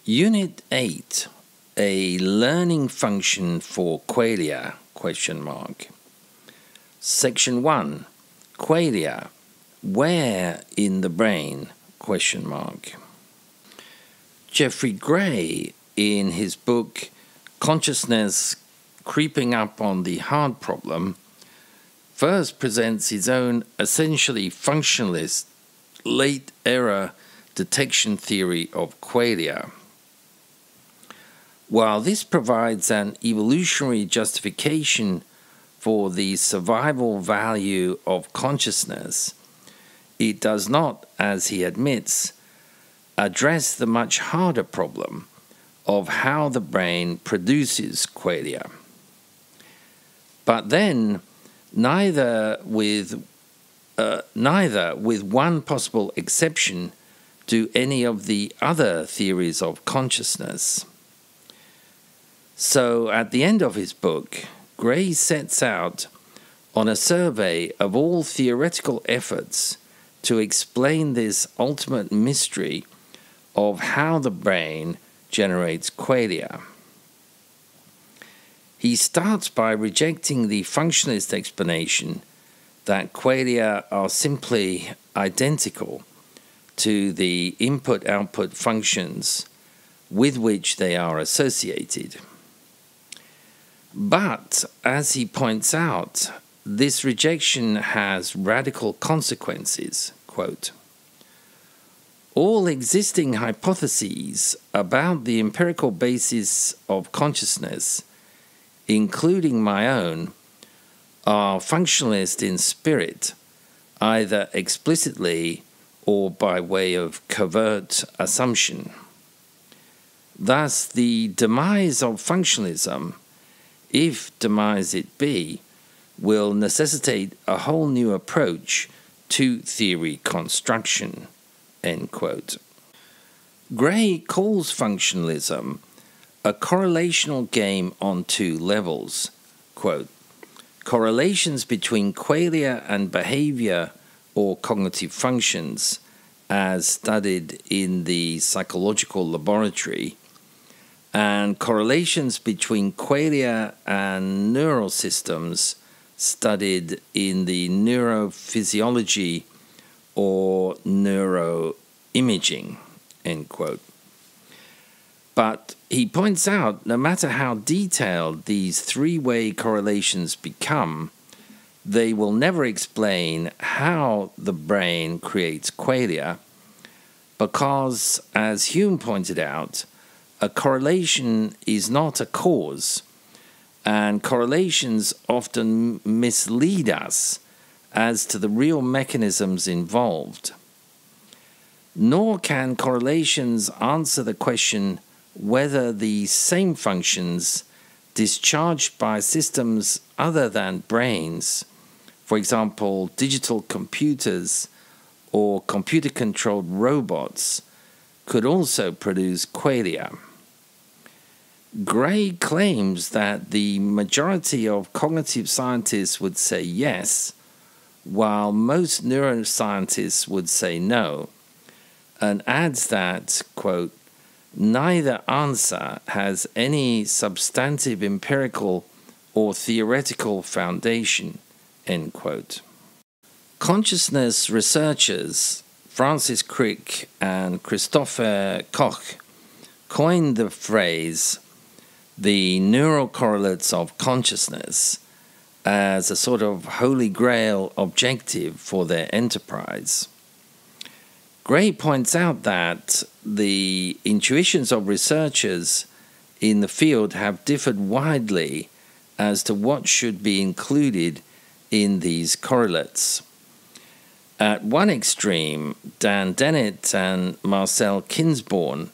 Unit 8, a learning function for Qualia, ? Section 1, Qualia, where in the brain, ? Geoffrey Gray, in his book Consciousness Creeping Up on the Hard Problem, first presents his own essentially functionalist late-era detection theory of Qualia. While this provides an evolutionary justification for the survival value of consciousness, it does not, as he admits, address the much harder problem of how the brain produces Qualia. But then, neither with one possible exception, do any of the other theories of consciousness. So, at the end of his book, Gray sets out on a survey of all theoretical efforts to explain this ultimate mystery of how the brain generates Qualia. He starts by rejecting the functionalist explanation that Qualia are simply identical to the input-output functions with which they are associated. But, as he points out, this rejection has radical consequences. Quote, all existing hypotheses about the empirical basis of consciousness, including my own, are functionalist in spirit, either explicitly or by way of covert assumption. Thus, the demise of functionalism, if demise it be, will necessitate a whole new approach to theory construction. End quote. Gray calls functionalism a correlational game on two levels. Quote, correlations between Qualia and behavior or cognitive functions, as studied in the psychological laboratory, and correlations between Qualia and neural systems studied in the neurophysiology or neuroimaging, end quote. But he points out, no matter how detailed these three-way correlations become, they will never explain how the brain creates Qualia, because, as Hume pointed out, a correlation is not a cause, and correlations often mislead us as to the real mechanisms involved. Nor can correlations answer the question whether the same functions discharged by systems other than brains, for example, digital computers or computer-controlled robots, could also produce Qualia. Gray claims that the majority of cognitive scientists would say yes, while most neuroscientists would say no, and adds that, quote, neither answer has any substantive empirical or theoretical foundation, end quote. Consciousness researchers Francis Crick and Christopher Koch coined the phrase the neural correlates of consciousness as a sort of holy grail objective for their enterprise. Gray points out that the intuitions of researchers in the field have differed widely as to what should be included in these correlates. At one extreme, Dan Dennett and Marcel Kinsborn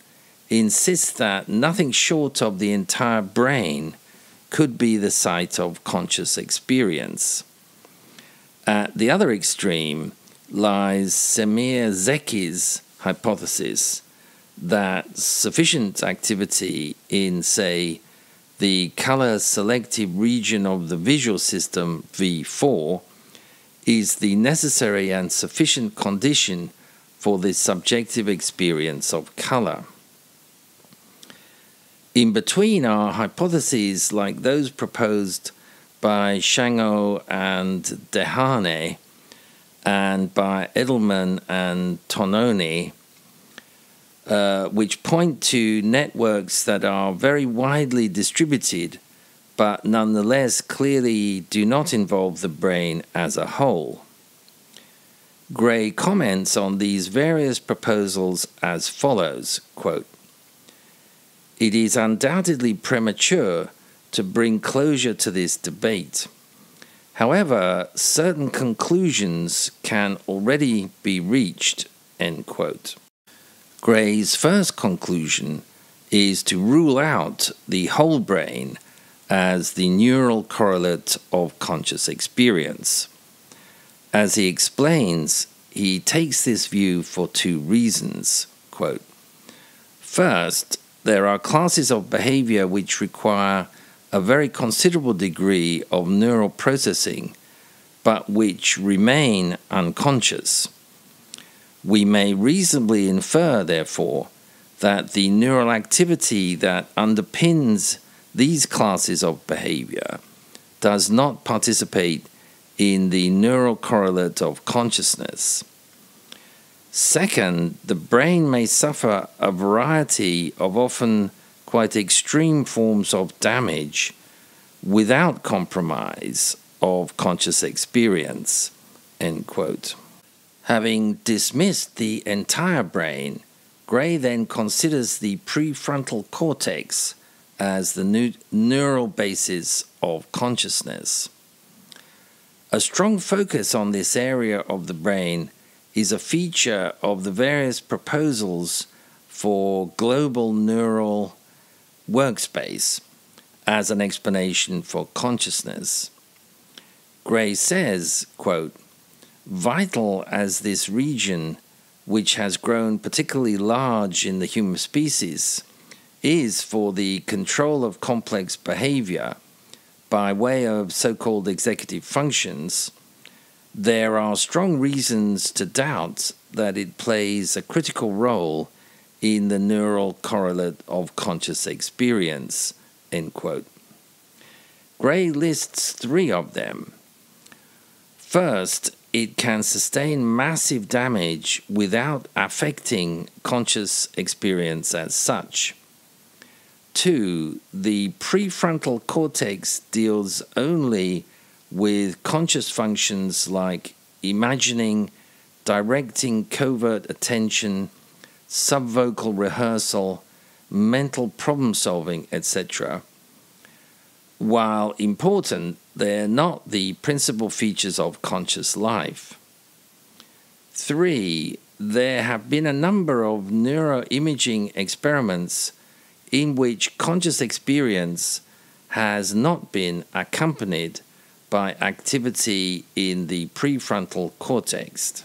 insist that nothing short of the entire brain could be the site of conscious experience. At the other extreme lies Semir Zeki's hypothesis that sufficient activity in, say, the color-selective region of the visual system, V4, is the necessary and sufficient condition for the subjective experience of color. In between are hypotheses like those proposed by Shango and Dehane and by Edelman and Tononi, which point to networks that are very widely distributed but nonetheless clearly do not involve the brain as a whole. Gray comments on these various proposals as follows, quote, "It is undoubtedly premature to bring closure to this debate. However, certain conclusions can already be reached," end quote. Gray's first conclusion is to rule out the whole brain as the neural correlate of conscious experience. As he explains, he takes this view for two reasons. Quote, "First, there are classes of behavior which require a very considerable degree of neural processing, but which remain unconscious. We may reasonably infer, therefore, that the neural activity that underpins these classes of behavior does not participate in the neural correlate of consciousness. Second, the brain may suffer a variety of often quite extreme forms of damage without compromise of conscious experience," end quote. Having dismissed the entire brain, Gray then considers the prefrontal cortex as the neural basis of consciousness. A strong focus on this area of the brain is a feature of the various proposals for global neural workspace as an explanation for consciousness. Gray says, quote, "Vital as this region, which has grown particularly large in the human species, is for the control of complex behavior by way of so-called executive functions, there are strong reasons to doubt that it plays a critical role in the neural correlate of conscious experience," end quote. Gray lists three of them. First, it can sustain massive damage without affecting conscious experience as such. Two, the prefrontal cortex deals only with conscious functions like imagining, directing covert attention, subvocal rehearsal, mental problem solving, etc. While important, they're not the principal features of conscious life. Three, there have been a number of neuroimaging experiments in which conscious experience has not been accompanied by activity in the prefrontal cortex.